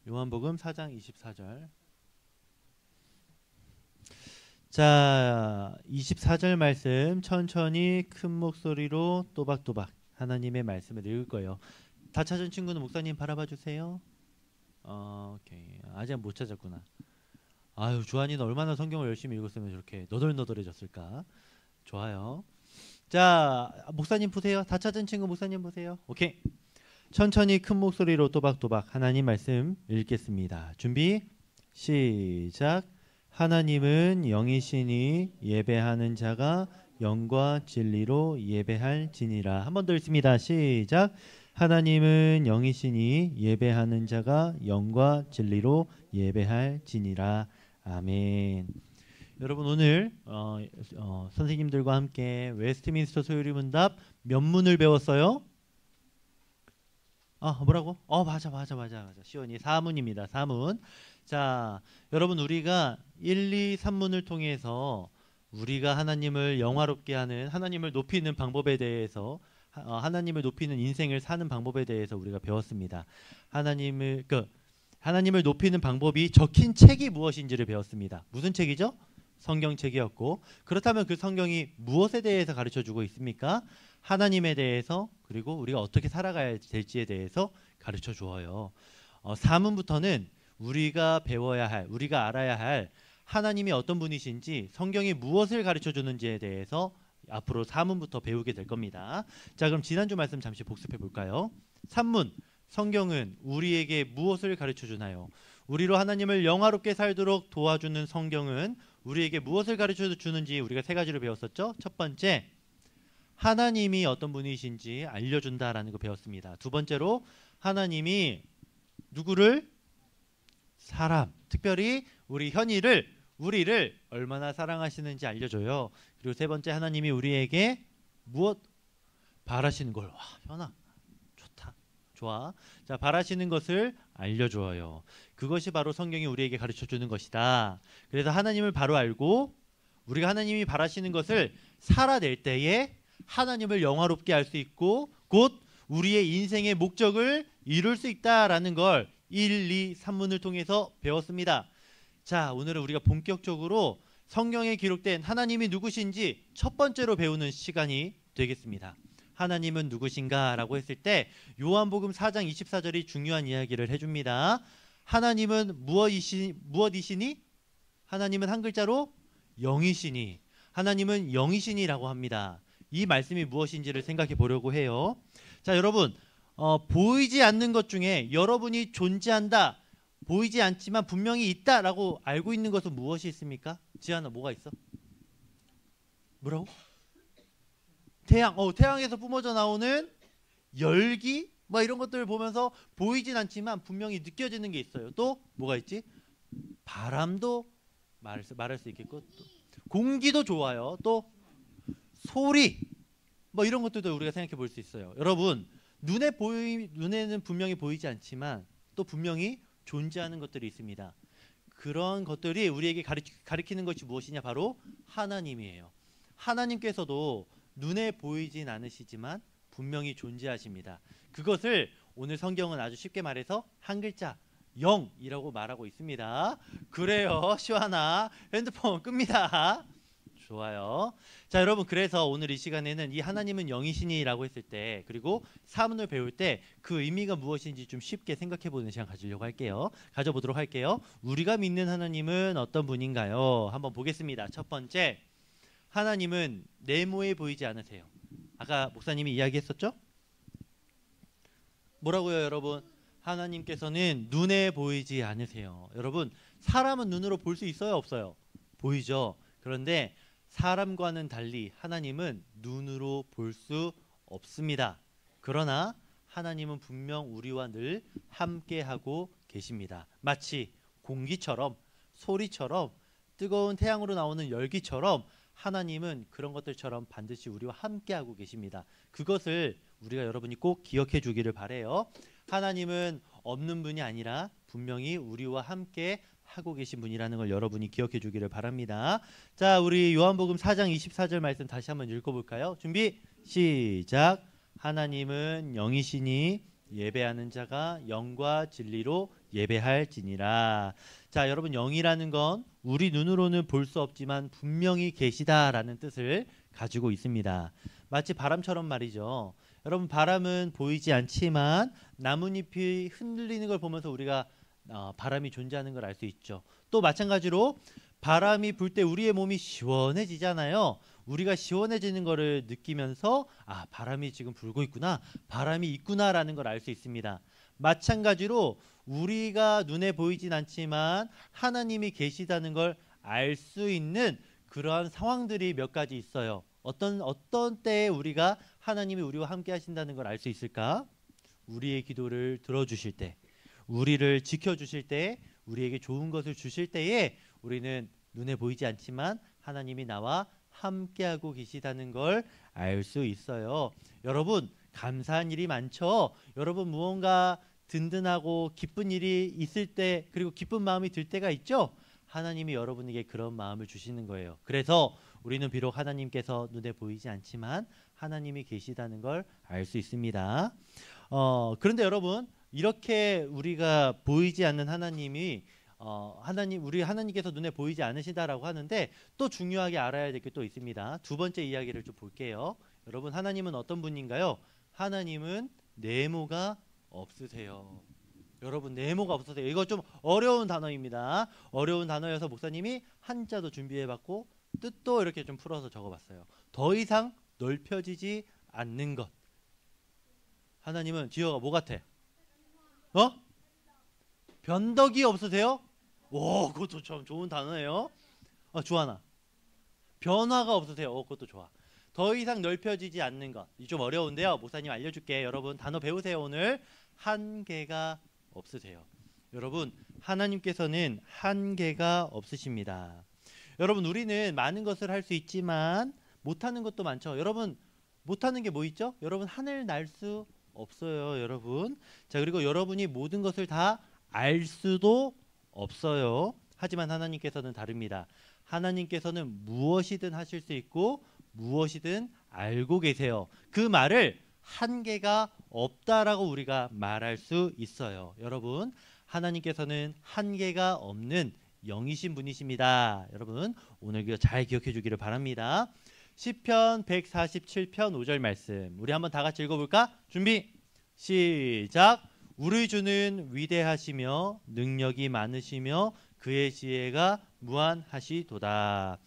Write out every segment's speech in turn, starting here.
요한복음 4장 24절. 자, 24절 말씀 천천히 큰 목소리로 또박또박 하나님의 말씀을 읽을 거예요. 다 찾은 친구는 목사님 바라봐 주세요. 오케이. 아직 못 찾았구나. 아유, 주한이는 얼마나 성경을 열심히 읽었으면 저렇게 너덜너덜해졌을까. 좋아요. 자, 목사님 보세요. 다 찾은 친구 목사님 보세요. 오케이. 천천히 큰 목소리로 또박또박 하나님 말씀 읽겠습니다. 준비 시작. 하나님은 영이시니 예배하는 자가 영과 진리로 예배할지니라. 한 번 더 읽습니다. 시작. 하나님은 영이시니 예배하는 자가 영과 진리로 예배할지니라. 아멘. 여러분 오늘 선생님들과 함께 웨스트민스터 소요리 문답 몇 문을 배웠어요? 뭐라고? 맞아. 시원이 4문입니다. 4문. 자, 여러분 우리가 1, 2, 3문을 통해서 우리가 하나님을 영화롭게 하는, 하나님을 높이는 방법에 대해서, 하나님을 높이는 인생을 사는 방법에 대해서 우리가 배웠습니다. 하나님을 높이는 방법이 적힌 책이 무엇인지를 배웠습니다. 무슨 책이죠? 성경책이었고, 그렇다면 그 성경이 무엇에 대해서 가르쳐주고 있습니까? 하나님에 대해서, 그리고 우리가 어떻게 살아가야 될지에 대해서 가르쳐 주어요. 4문부터는 우리가 배워야 할, 우리가 알아야 할 하나님이 어떤 분이신지, 성경이 무엇을 가르쳐 주는지에 대해서 앞으로 4문부터 배우게 될 겁니다. 자, 그럼 지난주 말씀 잠시 복습해 볼까요? 3문, 성경은 우리에게 무엇을 가르쳐 주나요? 우리로 하나님을 영화롭게 살도록 도와주는 성경은 우리에게 무엇을 가르쳐 주는지 우리가 3가지로 배웠었죠. 첫 번째, 하나님이 어떤 분이신지 알려준다라는 거 배웠습니다. 두 번째로, 하나님이 누구를? 사람, 특별히 우리 현이를, 우리를 얼마나 사랑하시는지 알려줘요. 그리고 세 번째, 하나님이 우리에게 무엇 바라시는 걸. 와, 현아 좋다, 좋아. 자, 바라시는 것을 알려줘요. 그것이 바로 성경이 우리에게 가르쳐주는 것이다. 그래서 하나님을 바로 알고 우리가 하나님이 바라시는 것을 살아낼 때에 하나님을 영화롭게 할 수 있고 곧 우리의 인생의 목적을 이룰 수 있다라는 걸 1, 2, 3문을 통해서 배웠습니다. 자, 오늘은 우리가 본격적으로 성경에 기록된 하나님이 누구신지 첫 번째로 배우는 시간이 되겠습니다. 하나님은 누구신가 라고 했을 때 요한복음 4장 24절이 중요한 이야기를 해줍니다. 하나님은 무엇이시니? 하나님은 한 글자로 영이시니. 하나님은 영이시니라고 합니다. 이 말씀이 무엇인지를 생각해 보려고 해요. 자, 여러분 보이지 않는 것 중에 여러분이 존재한다, 보이지 않지만 분명히 있다라고 알고 있는 것은 무엇이 있습니까? 지한아, 뭐가 있어? 뭐라고? 태양. 태양에서 뿜어져 나오는 열기 뭐 이런 것들을 보면서 보이진 않지만 분명히 느껴지는 게 있어요. 또 뭐가 있지? 바람도 말할 수 있겠고, 또 공기도 좋아요. 또 소리 뭐 이런 것들도 우리가 생각해 볼 수 있어요. 여러분 눈에는 분명히 보이지 않지만 또 분명히 존재하는 것들이 있습니다. 그런 것들이 우리에게 가리키는 것이 무엇이냐? 바로 하나님이에요. 하나님께서도 눈에 보이진 않으시지만 분명히 존재하십니다. 그것을 오늘 성경은 아주 쉽게 말해서 한 글자 영이라고 말하고 있습니다. 그래요, 시완아 핸드폰 끕니다. 좋아요. 자, 여러분 그래서 오늘 이 시간에는 이 하나님은 영이시니라고 했을 때, 그리고 사문을 배울 때 그 의미가 무엇인지 좀 쉽게 생각해보는 시간 가져보도록 할게요. 우리가 믿는 하나님은 어떤 분인가요? 한번 보겠습니다. 첫 번째, 하나님은 네모에 보이지 않으세요. 아까 목사님이 이야기했었죠? 뭐라고요, 여러분? 하나님께서는 눈에 보이지 않으세요. 여러분, 사람은 눈으로 볼 수 있어요, 없어요? 보이죠? 그런데 사람과는 달리 하나님은 눈으로 볼 수 없습니다. 그러나 하나님은 분명 우리와 늘 함께하고 계십니다. 마치 공기처럼, 소리처럼, 뜨거운 태양으로 나오는 열기처럼 하나님은 그런 것들처럼 반드시 우리와 함께하고 계십니다. 그것을 우리가 여러분이 꼭 기억해 주기를 바라요. 하나님은 없는 분이 아니라 분명히 우리와 함께 하고 계신 분이라는 걸 여러분이 기억해 주기를 바랍니다. 자, 우리 요한복음 4장 24절 말씀 다시 한번 읽어볼까요? 준비 시작. 하나님은 영이시니 예배하는 자가 영과 진리로 예배할지니라. 자, 여러분 영이라는 건 우리 눈으로는 볼 수 없지만 분명히 계시다라는 뜻을 가지고 있습니다. 마치 바람처럼 말이죠. 여러분 바람은 보이지 않지만 나뭇잎이 흔들리는 걸 보면서 우리가 바람이 존재하는 걸 알 수 있죠. 또 마찬가지로 바람이 불 때 우리의 몸이 시원해지잖아요. 우리가 시원해지는 것을 느끼면서 바람이 지금 불고 있구나, 바람이 있구나라는 걸 알 수 있습니다. 마찬가지로 우리가 눈에 보이진 않지만 하나님이 계시다는 걸 알 수 있는 그러한 상황들이 몇 가지 있어요. 어떤 때에 우리가 하나님이 우리와 함께 하신다는 걸 알 수 있을까? 우리의 기도를 들어주실 때, 우리를 지켜주실 때, 우리에게 좋은 것을 주실 때에 우리는 눈에 보이지 않지만 하나님이 나와 함께하고 계시다는 걸 알 수 있어요. 여러분 감사한 일이 많죠. 여러분 무언가 든든하고 기쁜 일이 있을 때, 그리고 기쁜 마음이 들 때가 있죠. 하나님이 여러분에게 그런 마음을 주시는 거예요. 그래서 우리는 비록 하나님께서 눈에 보이지 않지만 하나님이 계시다는 걸 알 수 있습니다. 그런데 여러분 이렇게 우리가 보이지 않는 하나님이 우리 하나님께서 눈에 보이지 않으시다라고 하는데 또 중요하게 알아야 될 게 또 있습니다. 두 번째 이야기를 좀 볼게요. 여러분 하나님은 어떤 분인가요? 하나님은 네모가 없으세요. 여러분 네모가 없으세요. 이거 좀 어려운 단어입니다. 어려운 단어여서 목사님이 한자도 준비해봤고 뜻도 이렇게 좀 풀어서 적어봤어요. 더 이상 넓혀지지 않는 것. 하나님은 지효가 뭐 같아? 변덕이 없으세요? 오, 그것도 참 좋은 단어예요. 주하나. 변화가 없으세요. 그것도 좋아. 더 이상 넓혀지지 않는 것. 좀 어려운데요. 목사님 알려줄게. 여러분 단어 배우세요. 오늘 한계가 없으세요. 여러분 하나님께서는 한계가 없으십니다. 여러분 우리는 많은 것을 할 수 있지만 못하는 것도 많죠. 여러분 못하는 게 뭐 있죠? 여러분 하늘 날 수 없어요. 여러분. 자, 그리고 여러분이 모든 것을 다 알 수도 없어요. 하지만 하나님께서는 다릅니다. 하나님께서는 무엇이든 하실 수 있고 무엇이든 알고 계세요. 그 말을 한계가 없다라고 우리가 말할 수 있어요. 여러분 하나님께서는 한계가 없는 영이신 분이십니다. 여러분 오늘 잘 기억해 주기를 바랍니다. 시편 147편 5절 말씀 우리 한번 다 같이 읽어볼까? 준비 시작. 우리 주는 위대하시며 능력이 많으시며 그의 지혜가 무한하시도다.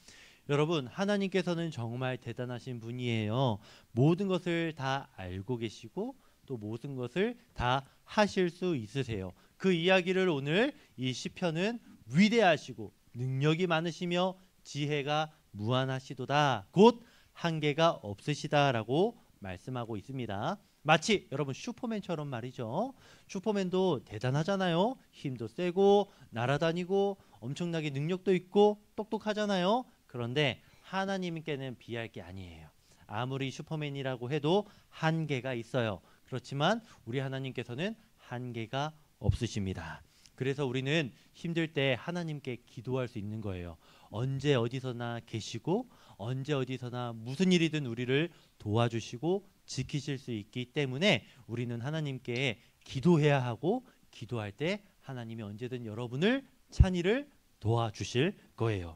여러분 하나님께서는 정말 대단하신 분이에요. 모든 것을 다 알고 계시고 또 모든 것을 다 하실 수 있으세요. 그 이야기를 오늘 이 시편은 위대하시고 능력이 많으시며 지혜가 무한하시도다, 곧 한계가 없으시다라고 말씀하고 있습니다. 마치 여러분 슈퍼맨처럼 말이죠. 슈퍼맨도 대단하잖아요. 힘도 세고 날아다니고 엄청나게 능력도 있고 똑똑하잖아요. 그런데 하나님께는 비할 게 아니에요. 아무리 슈퍼맨이라고 해도 한계가 있어요. 그렇지만 우리 하나님께서는 한계가 없으십니다. 그래서 우리는 힘들 때 하나님께 기도할 수 있는 거예요. 언제 어디서나 계시고 언제 어디서나 무슨 일이든 우리를 도와주시고 지키실 수 있기 때문에 우리는 하나님께 기도해야 하고 기도할 때 하나님이 언제든 여러분을 찬이를 도와주실 거예요.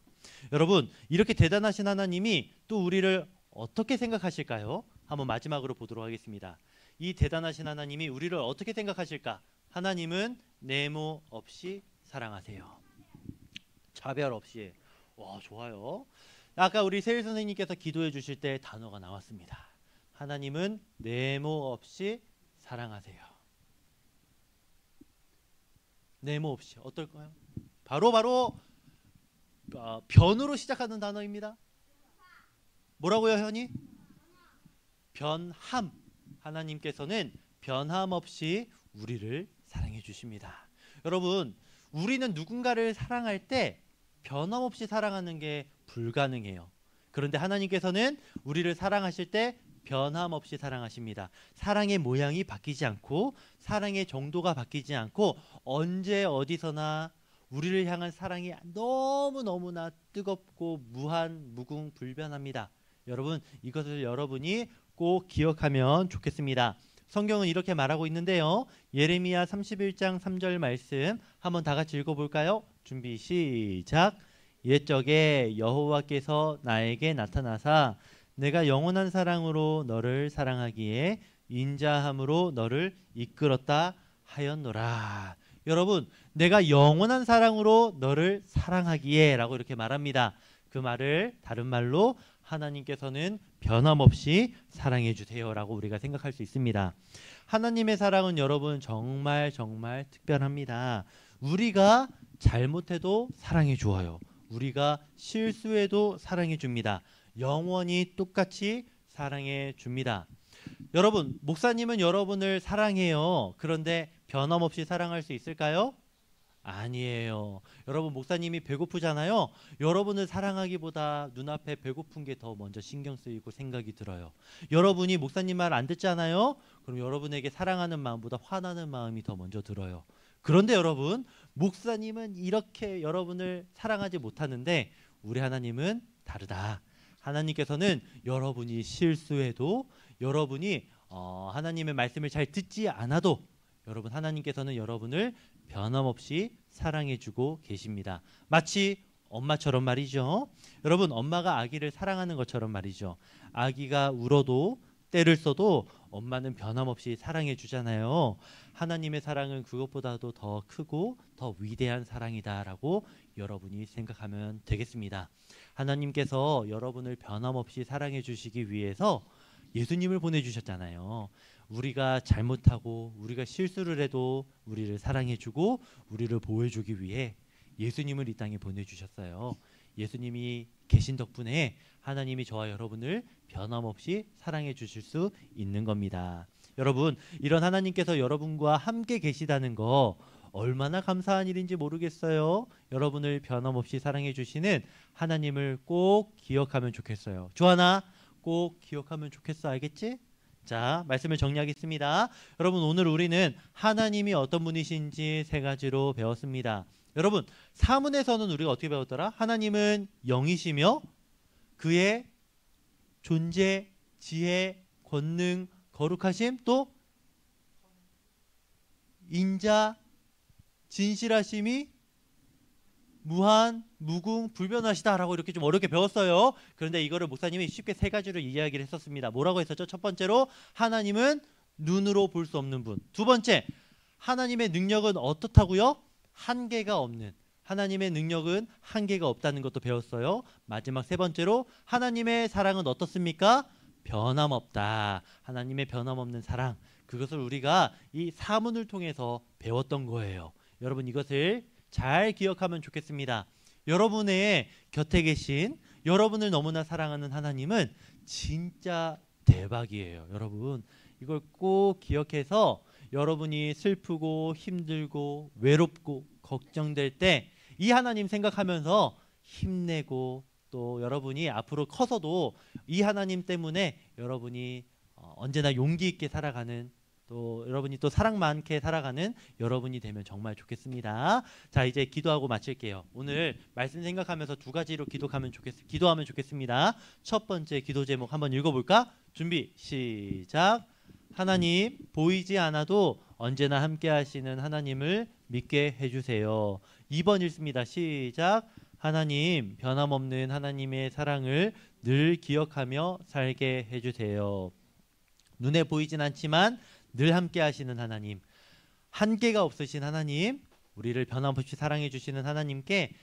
여러분 이렇게 대단하신 하나님이 또 우리를 어떻게 생각하실까요? 한번 마지막으로 보도록 하겠습니다. 이 대단하신 하나님이 우리를 어떻게 생각하실까? 하나님은 네모 없이 사랑하세요. 차별 없이. 와, 좋아요. 아까 우리 세일 선생님께서 기도해 주실 때 단어가 나왔습니다. 하나님은 네모 없이 사랑하세요. 네모 없이. 어떨까요? 바로 변으로 시작하는 단어입니다. 뭐라고요, 현이? 변함. 하나님께서는 변함 없이 우리를 사랑해 주십니다. 여러분, 우리는 누군가를 사랑할 때 변함없이 사랑하는 게 불가능해요. 그런데 하나님께서는 우리를 사랑하실 때 변함없이 사랑하십니다. 사랑의 모양이 바뀌지 않고 사랑의 정도가 바뀌지 않고 언제 어디서나 우리를 향한 사랑이 너무너무나 뜨겁고 무궁불변합니다. 여러분 이것을 여러분이 꼭 기억하면 좋겠습니다. 성경은 이렇게 말하고 있는데요. 예레미야 31장 3절 말씀 한번 다 같이 읽어볼까요? 준비 시작. 옛적에 여호와께서 나에게 나타나사 내가 영원한 사랑으로 너를 사랑하기에 인자함으로 너를 이끌었다 하였노라. 여러분, 내가 영원한 사랑으로 너를 사랑하기에 라고 이렇게 말합니다. 그 말을 다른 말로 하나님께서는 변함없이 사랑해 주세요 라고 우리가 생각할 수 있습니다. 하나님의 사랑은 여러분 정말 정말 특별합니다. 우리가 잘못해도 사랑해 주어요. 우리가 실수해도 사랑해 줍니다. 영원히 똑같이 사랑해 줍니다. 여러분, 목사님은 여러분을 사랑해요. 그런데 변함없이 사랑할 수 있을까요? 아니에요. 여러분, 목사님이 배고프잖아요. 여러분을 사랑하기보다 눈앞에 배고픈 게 더 먼저 신경 쓰이고 생각이 들어요. 여러분이 목사님 말 안 듣잖아요. 그럼 여러분에게 사랑하는 마음보다 화나는 마음이 더 먼저 들어요. 그런데 여러분, 목사님은 이렇게 여러분을 사랑하지 못하는데 우리 하나님은 다르다. 하나님께서는 여러분이 실수해도 여러분이 하나님의 말씀을 잘 듣지 않아도 여러분, 하나님께서는 여러분을 변함없이 사랑해주고 계십니다. 마치 엄마처럼 말이죠. 여러분, 엄마가 아기를 사랑하는 것처럼 말이죠. 아기가 울어도 때를 써도 엄마는 변함없이 사랑해 주잖아요. 하나님의 사랑은 그것보다도 더 크고 더 위대한 사랑이다라고 여러분이 생각하면 되겠습니다. 하나님께서 여러분을 변함없이 사랑해 주시기 위해서 예수님을 보내주셨잖아요. 우리가 잘못하고 우리가 실수를 해도 우리를 사랑해 주고 우리를 보호해 주기 위해 예수님을 이 땅에 보내주셨어요. 예수님이 계신 덕분에 하나님이 저와 여러분을 변함없이 사랑해 주실 수 있는 겁니다. 여러분, 이런 하나님께서 여러분과 함께 계시다는 거 얼마나 감사한 일인지 모르겠어요. 여러분을 변함없이 사랑해 주시는 하나님을 꼭 기억하면 좋겠어요. 주하나, 꼭 기억하면 좋겠어. 알겠지? 자, 말씀을 정리하겠습니다. 여러분, 오늘 우리는 하나님이 어떤 분이신지 세 가지로 배웠습니다. 여러분, 사문에서는 우리가 어떻게 배웠더라? 하나님은 영이시며 그의 존재, 지혜, 권능, 거룩하심, 또 인자, 진실하심이 무한, 무궁, 불변하시다라고 이렇게 좀 어렵게 배웠어요. 그런데 이거를 목사님이 쉽게 세 가지로 이야기를 했었습니다. 뭐라고 했었죠? 첫 번째로 하나님은 눈으로 볼 수 없는 분. 두 번째, 하나님의 능력은 어떻다고요? 한계가 없는. 하나님의 능력은 한계가 없다는 것도 배웠어요. 마지막 세 번째로 하나님의 사랑은 어떻습니까? 변함없다. 하나님의 변함없는 사랑. 그것을 우리가 이 사문을 통해서 배웠던 거예요. 여러분, 이것을 잘 기억하면 좋겠습니다. 여러분의 곁에 계신 여러분을 너무나 사랑하는 하나님은 진짜 대박이에요. 여러분, 이걸 꼭 기억해서 여러분이 슬프고 힘들고 외롭고 걱정될 때 이 하나님 생각하면서 힘내고 또 여러분이 앞으로 커서도 이 하나님 때문에 여러분이 언제나 용기 있게 살아가는, 또 여러분이 또 사랑 많게 살아가는 여러분이 되면 정말 좋겠습니다. 자, 이제 기도하고 마칠게요. 오늘 말씀 생각하면서 두 가지로 기도하면 좋겠습니다. 첫 번째 기도 제목 한번 읽어볼까? 준비 시작. 하나님, 보이지 않아도 언제나 함께 하시는 하나님을 믿게 해주세요. 2번 읽습니다. 시작. 하나님, 변함없는 하나님의 사랑을 늘 기억하며 살게 해주세요. 눈에 보이진 않지만 늘 함께 하시는 하나님, 한계가 없으신 하나님, 우리를 변함없이 사랑해 주시는 하나님께